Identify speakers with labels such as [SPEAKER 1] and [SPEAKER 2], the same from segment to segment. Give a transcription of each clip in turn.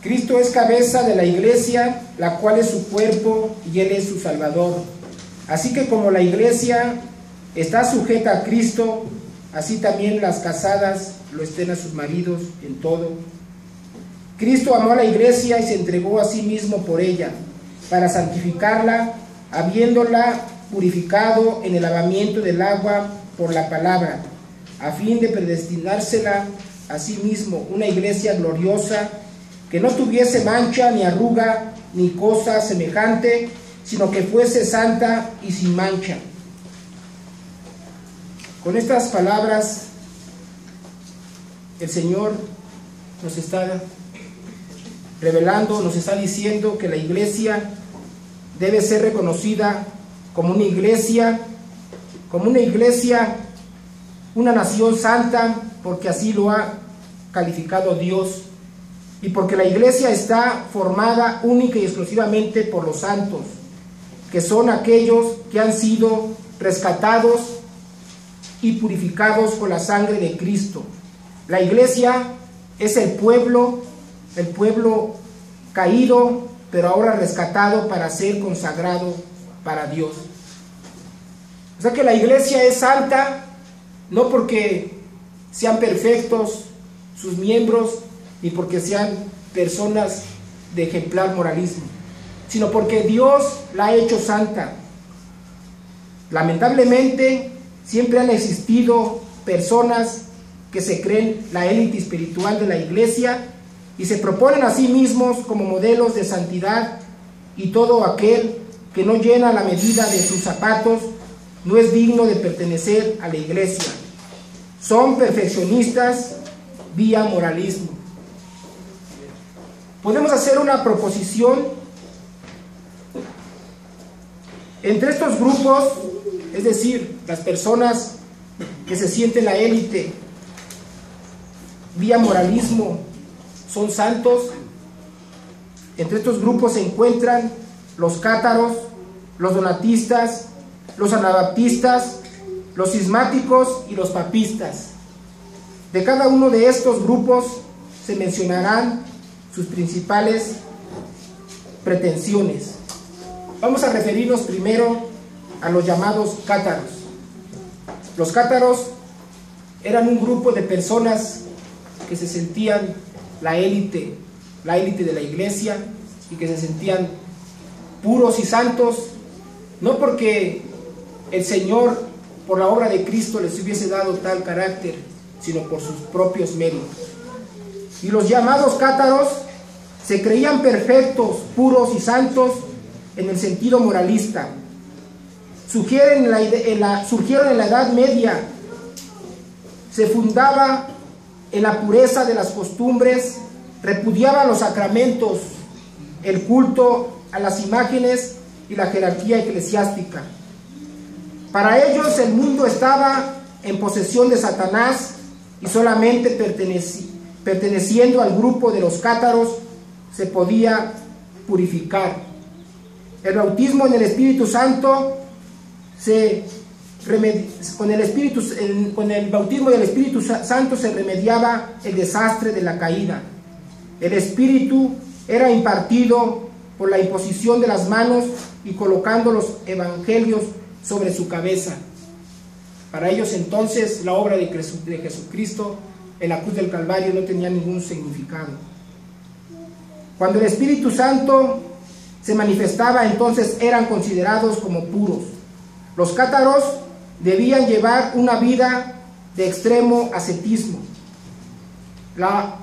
[SPEAKER 1] Cristo es cabeza de la iglesia, la cual es su cuerpo y Él es su Salvador. Así que como la iglesia está sujeta a Cristo, así también las casadas lo estén a sus maridos en todo. Cristo amó a la iglesia y se entregó a sí mismo por ella, para santificarla, habiéndola purificado en el lavamiento del agua por la palabra, a fin de predestinársela a sí mismo, una iglesia gloriosa, que no tuviese mancha, ni arruga, ni cosa semejante, sino que fuese santa y sin mancha. Con estas palabras, el Señor nos está revelando, nos está diciendo que la iglesia debe ser reconocida como una iglesia, una nación santa, porque así lo ha calificado Dios, y porque la iglesia está formada única y exclusivamente por los santos, que son aquellos que han sido rescatados y purificados con la sangre de Cristo. La iglesia es el pueblo caído, pero ahora rescatado para ser consagrado para Dios. O sea que la iglesia es santa, no porque sean perfectos sus miembros, ni porque sean personas de ejemplar moralismo, sino porque Dios la ha hecho santa. Lamentablemente, siempre han existido personas que se creen la élite espiritual de la iglesia y se proponen a sí mismos como modelos de santidad, y todo aquel que no llena la medida de sus zapatos no es digno de pertenecer a la iglesia. Son perfeccionistas vía moralismo. Podemos hacer una proposición entre estos grupos, es decir, las personas que se sienten la élite vía moralismo son santos. Entre estos grupos se encuentran los cátaros, los donatistas, los anabaptistas, los cismáticos y los papistas. De cada uno de estos grupos se mencionarán sus principales pretensiones. Vamos a referirnos primero a los llamados cátaros. Los cátaros eran un grupo de personas que se sentían la élite de la iglesia, y que se sentían puros y santos, no porque el Señor, por la obra de Cristo, les hubiese dado tal carácter, sino por sus propios méritos. Y los llamados cátaros se creían perfectos, puros y santos en el sentido moralista. Surgieron en la Edad Media, se fundaba en la pureza de las costumbres, repudiaban los sacramentos, el culto a las imágenes y la jerarquía eclesiástica. Para ellos el mundo estaba en posesión de Satanás, y solamente perteneciendo al grupo de los cátaros se podía purificar. El bautismo en el Espíritu Santo con el bautismo del Espíritu Santo se remediaba el desastre de la caída. El Espíritu era impartido por la imposición de las manos y colocando los evangelios sobre su cabeza. Para ellos entonces la obra de Jesucristo en la cruz del Calvario no tenía ningún significado. Cuando el Espíritu Santo se manifestaba, entonces eran considerados como puros. Los cátaros debían llevar una vida de extremo ascetismo. La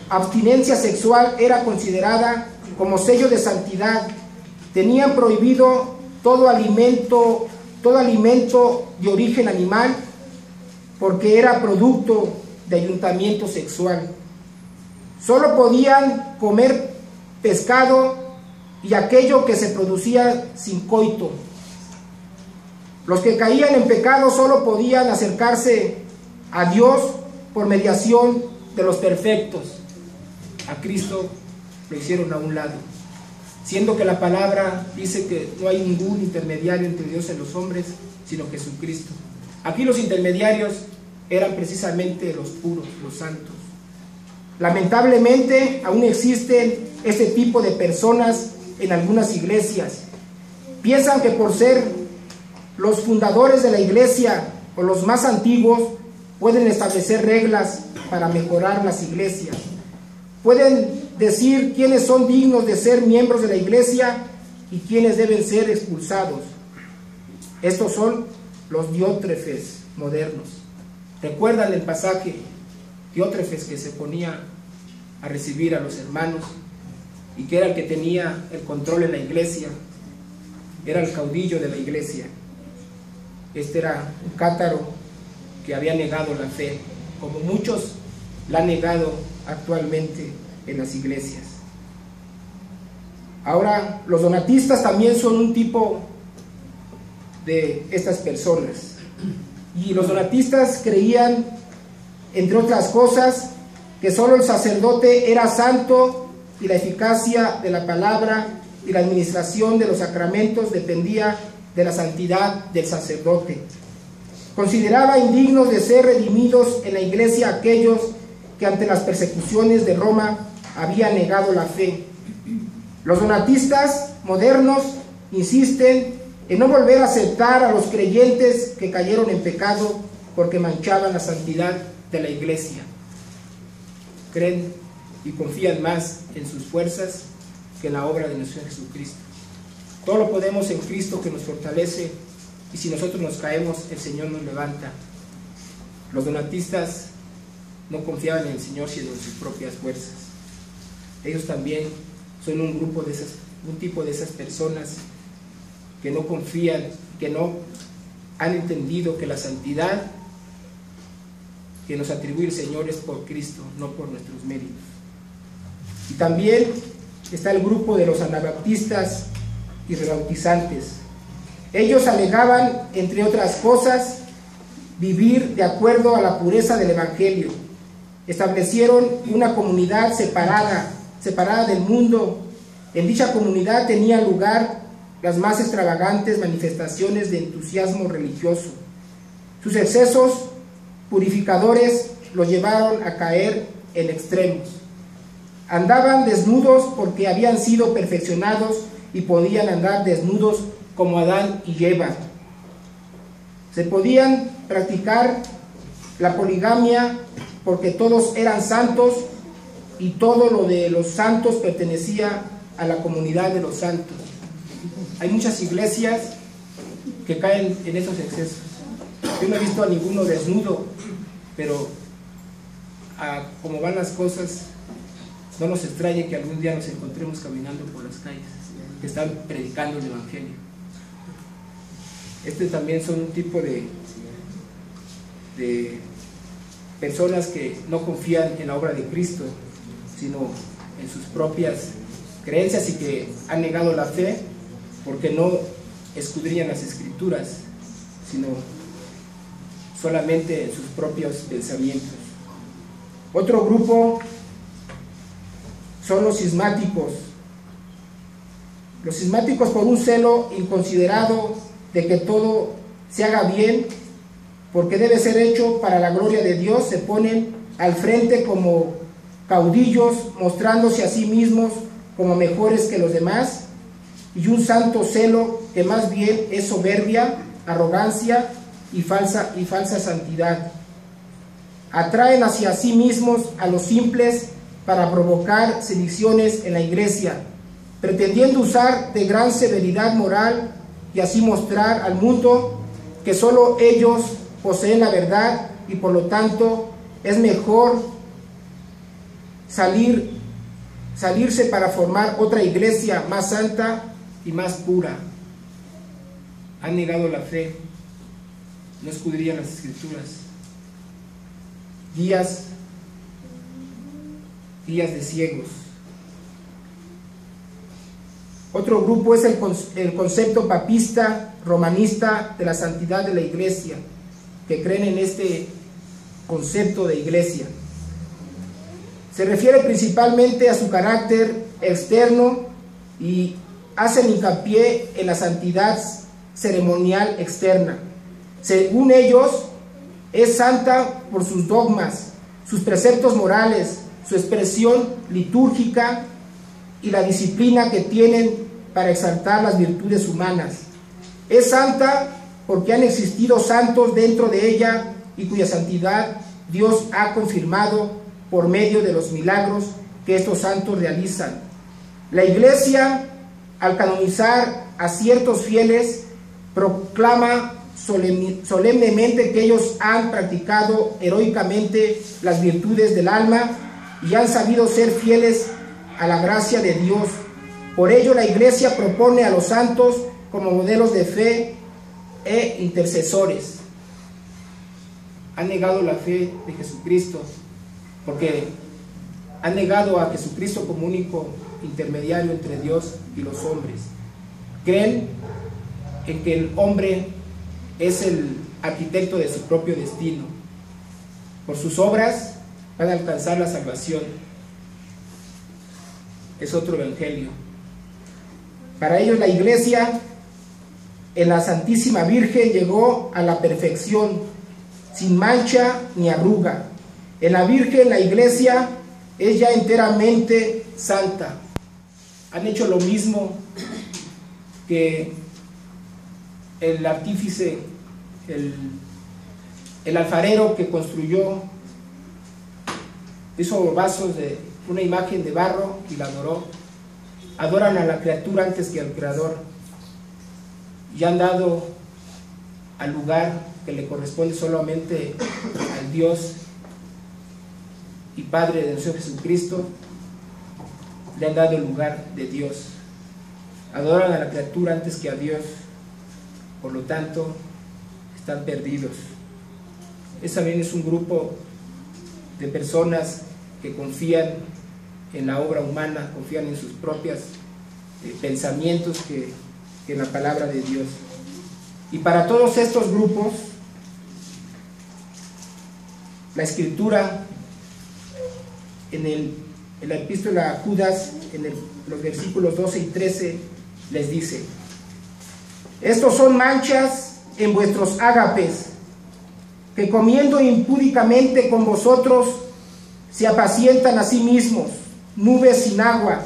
[SPEAKER 1] abstinencia sexual era considerada como sello de santidad. Tenían prohibido todo alimento de origen animal, porque era producto de ayuntamiento sexual. Solo podían comer pescado y aquello que se producía sin coito. Los que caían en pecado solo podían acercarse a Dios por mediación de los perfectos. A Cristo lo hicieron a un lado, siendo que la palabra dice que no hay ningún intermediario entre Dios y los hombres, sino Jesucristo. Aquí los intermediarios eran precisamente los puros, los santos. Lamentablemente, aún existen este tipo de personas en algunas iglesias. Piensan que por ser los fundadores de la iglesia o los más antiguos, pueden establecer reglas para mejorar las iglesias. Pueden decir quiénes son dignos de ser miembros de la iglesia y quiénes deben ser expulsados. Estos son los diótrefes modernos. ¿Recuerdan el pasaje? Diótrefes, que se ponía a recibir a los hermanos y que era el que tenía el control en la iglesia, era el caudillo de la iglesia. Este era un cátaro que había negado la fe, como muchos la han negado actualmente en las iglesias. Ahora, los donatistas también son un tipo de estas personas, y los donatistas creían, entre otras cosas, que solo el sacerdote era santo y la eficacia de la palabra y la administración de los sacramentos dependía de la santidad del sacerdote. Consideraba indignos de ser redimidos en la iglesia aquellos que ante las persecuciones de Roma habían negado la fe. Los donatistas modernos insisten en no volver a aceptar a los creyentes que cayeron en pecado porque manchaban la santidad de la iglesia. Creen y confían más en sus fuerzas que en la obra de nuestro Jesucristo. Todo lo podemos en Cristo, que nos fortalece, y si nosotros nos caemos, el Señor nos levanta. Los donatistas no confiaban en el Señor sino en sus propias fuerzas. Ellos también son un tipo de esas personas que no confían, que no han entendido que la santidad que nos atribuye el Señor es por Cristo, no por nuestros méritos. Y también está el grupo de los anabaptistas y rebautizantes. Ellos alegaban, entre otras cosas, vivir de acuerdo a la pureza del Evangelio. Establecieron una comunidad separada del mundo. En dicha comunidad tenían lugar las más extravagantes manifestaciones de entusiasmo religioso. Sus excesos purificadores los llevaron a caer en extremos. Andaban desnudos porque habían sido perfeccionados y podían andar desnudos como Adán y Eva. Se podían practicar la poligamia porque todos eran santos y todo lo de los santos pertenecía a la comunidad de los santos. Hay muchas iglesias que caen en esos excesos. Yo no he visto a ninguno desnudo, pero como van las cosas, no nos extrañe que algún día nos encontremos caminando por las calles que están predicando el Evangelio. También son un tipo de personas que no confían en la obra de Cristo, sino en sus propias creencias, y que han negado la fe porque no escudriñan las Escrituras, sino solamente en sus propios pensamientos. Otro grupo son los cismáticos. Los cismáticos, por un celo inconsiderado de que todo se haga bien, porque debe ser hecho para la gloria de Dios, se ponen al frente como caudillos, mostrándose a sí mismos como mejores que los demás, y un santo celo que más bien es soberbia, arrogancia y falsa santidad. Atraen hacia sí mismos a los simples para provocar sediciones en la iglesia, pretendiendo usar de gran severidad moral y así mostrar al mundo que solo ellos poseen la verdad, y por lo tanto es mejor salirse para formar otra iglesia más santa y más pura. Han negado la fe, no escudriñan las Escrituras, guías de ciegos. Otro grupo es el concepto papista, romanista de la santidad de la iglesia, que creen en este concepto de iglesia. Se refiere principalmente a su carácter externo y hacen hincapié en la santidad ceremonial externa. Según ellos, es santa por sus dogmas, sus preceptos morales, su expresión litúrgica y la disciplina que tienen para exaltar las virtudes humanas. Es santa porque han existido santos dentro de ella y cuya santidad Dios ha confirmado por medio de los milagros que estos santos realizan. La Iglesia, al canonizar a ciertos fieles, proclama solemnemente que ellos han practicado heroicamente las virtudes del alma y han sabido ser fieles a la gracia de Dios. Por ello la Iglesia propone a los santos como modelos de fe e intercesores. Han negado la fe de Jesucristo porque han negado a Jesucristo como único intermediario entre Dios y los hombres. Creen en que el hombre es el arquitecto de su propio destino. Por sus obras van a alcanzar la salvación. Es otro evangelio. Para ellos la Iglesia en la Santísima Virgen llegó a la perfección, sin mancha ni arruga. En la Virgen la Iglesia es ya enteramente santa. Han hecho lo mismo que el artífice, el alfarero que construyó, hizo vasos de una imagen de barro y la adoró. Adoran a la criatura antes que al Creador y han dado al lugar que le corresponde solamente al Dios y Padre del Señor Jesucristo. Le han dado el lugar de Dios. Adoran a la criatura antes que a Dios, por lo tanto están perdidos. Ese también es un grupo de personas que confían en la obra humana, confían en sus propios pensamientos que en la palabra de Dios. Y para todos estos grupos, la Escritura en la epístola a Judas, los versículos 12 y 13, les dice: estos son manchas en vuestros ágapes, que comiendo impúdicamente con vosotros se apacientan a sí mismos, nubes sin agua,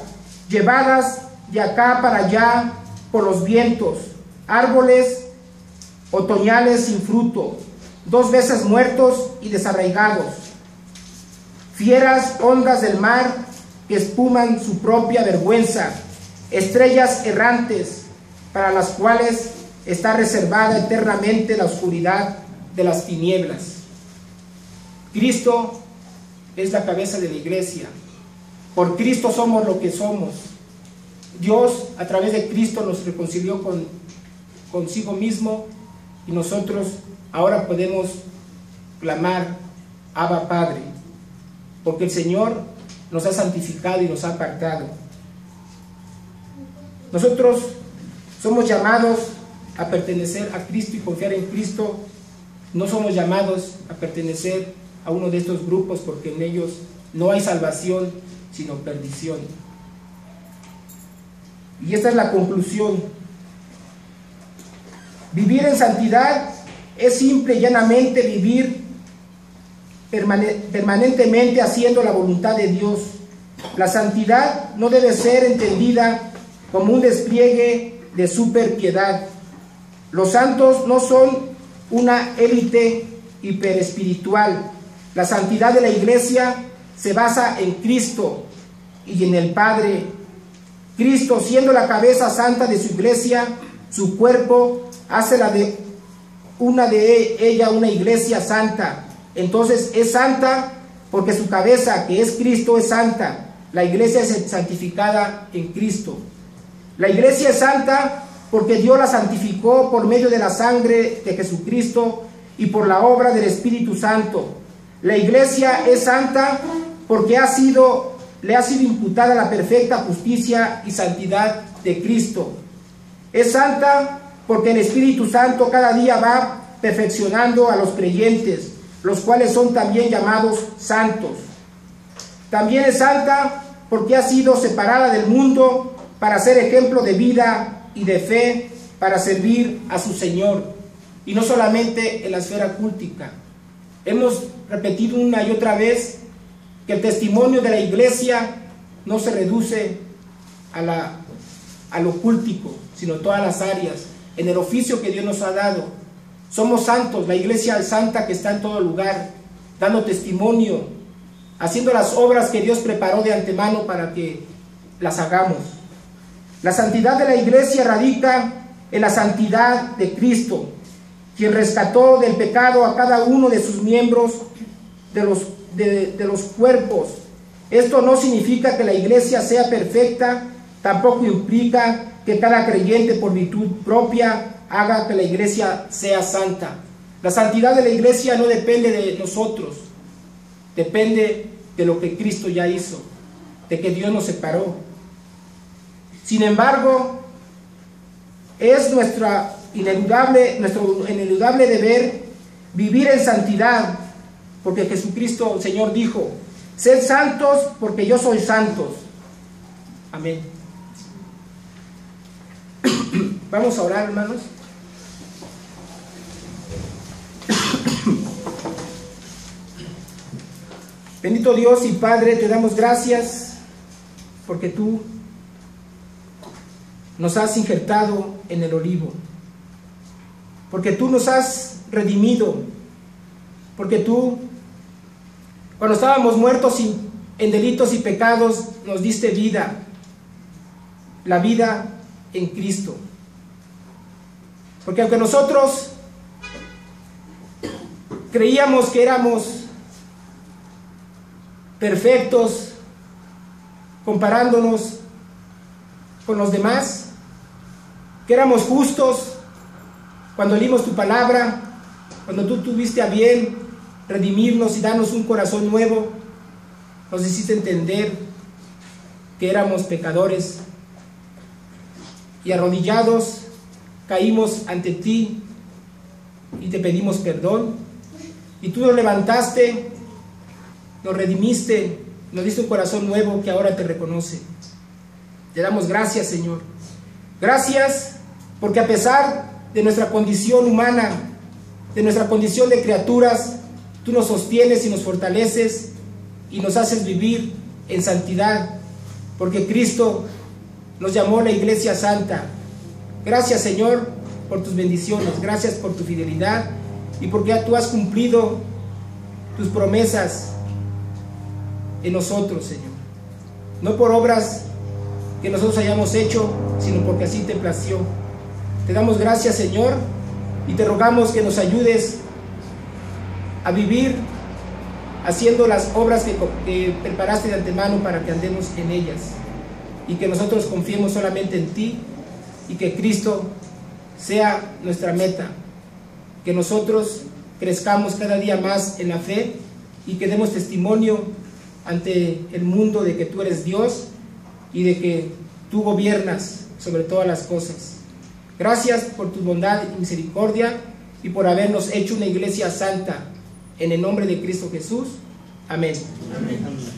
[SPEAKER 1] llevadas de acá para allá por los vientos, árboles otoñales sin fruto, 2 veces muertos y desarraigados, fieras ondas del mar que espuman su propia vergüenza, estrellas errantes para las cuales está reservada eternamente la oscuridad de las tinieblas. Cristo es la cabeza de la Iglesia. Por Cristo somos lo que somos. Dios a través de Cristo nos reconcilió consigo mismo y nosotros ahora podemos clamar Abba Padre, porque el Señor nos ha santificado y nos ha apartado. Nosotros somos llamados a pertenecer a Cristo y confiar en Cristo. No somos llamados a pertenecer a uno de estos grupos, porque en ellos no hay salvación sino perdición. Y esta es la conclusión. Vivir en santidad es simple y llanamente vivir permanentemente haciendo la voluntad de Dios. La santidad no debe ser entendida como un despliegue de superpiedad. Los santos no son una élite hiperespiritual. La santidad de la Iglesia se basa en Cristo y en el Padre. Cristo, siendo la cabeza santa de su Iglesia, su cuerpo hace de ella una Iglesia santa. Entonces es santa porque su cabeza, que es Cristo, es santa. La Iglesia es santificada en Cristo. La Iglesia es santa porque Dios la santificó por medio de la sangre de Jesucristo y por la obra del Espíritu Santo. La Iglesia es santa porque le ha sido imputada la perfecta justicia y santidad de Cristo. Es santa porque el Espíritu Santo cada día va perfeccionando a los creyentes, los cuales son también llamados santos. También es santa porque ha sido separada del mundo para ser ejemplo de vida y de fe, para servir a su Señor, y no solamente en la esfera cultica. Hemos repetido una y otra vez que el testimonio de la iglesia no se reduce a lo cultico, sino todas las áreas, en el oficio que Dios nos ha dado. Somos santos, la iglesia santa que está en todo lugar, dando testimonio, haciendo las obras que Dios preparó de antemano para que las hagamos. La santidad de la iglesia radica en la santidad de Cristo, quien rescató del pecado a cada uno de sus miembros de los cuerpos. Esto no significa que la iglesia sea perfecta, tampoco implica que cada creyente por virtud propia haga que la iglesia sea santa. La santidad de la iglesia no depende de nosotros, depende de lo que Cristo ya hizo, de que Dios nos separó. Sin embargo, es nuestro ineludable deber vivir en santidad, porque Jesucristo, el Señor, dijo: sed santos porque yo soy santos. Amén. Vamos a orar, hermanos. Bendito Dios y Padre, te damos gracias porque tú nos has injertado en el olivo, porque tú nos has redimido, porque tú, cuando estábamos muertos en delitos y pecados, nos diste vida, la vida en Cristo. Porque aunque nosotros creíamos que éramos perfectos, comparándonos con los demás, que éramos justos, cuando leímos tu palabra, cuando tú tuviste a bien redimirnos y darnos un corazón nuevo, nos hiciste entender que éramos pecadores, y arrodillados caímos ante ti y te pedimos perdón, y tú nos levantaste, nos redimiste, nos diste un corazón nuevo que ahora te reconoce. Te damos gracias, Señor. Gracias porque a pesar de nuestra condición humana, de nuestra condición de criaturas, tú nos sostienes y nos fortaleces y nos haces vivir en santidad, porque Cristo nos llamó la iglesia santa. Gracias, Señor, por tus bendiciones, gracias por tu fidelidad y porque tú has cumplido tus promesas en nosotros, Señor. No por obras que nosotros hayamos hecho, sino porque así te plació. Te damos gracias, Señor, y te rogamos que nos ayudes a vivir haciendo las obras que preparaste de antemano para que andemos en ellas, y que nosotros confiemos solamente en ti, y que Cristo sea nuestra meta, que nosotros crezcamos cada día más en la fe y que demos testimonio ante el mundo de que tú eres Dios y de que tú gobiernas sobre todas las cosas. Gracias por tu bondad y misericordia y por habernos hecho una iglesia santa. En el nombre de Cristo Jesús. Amén. Amén.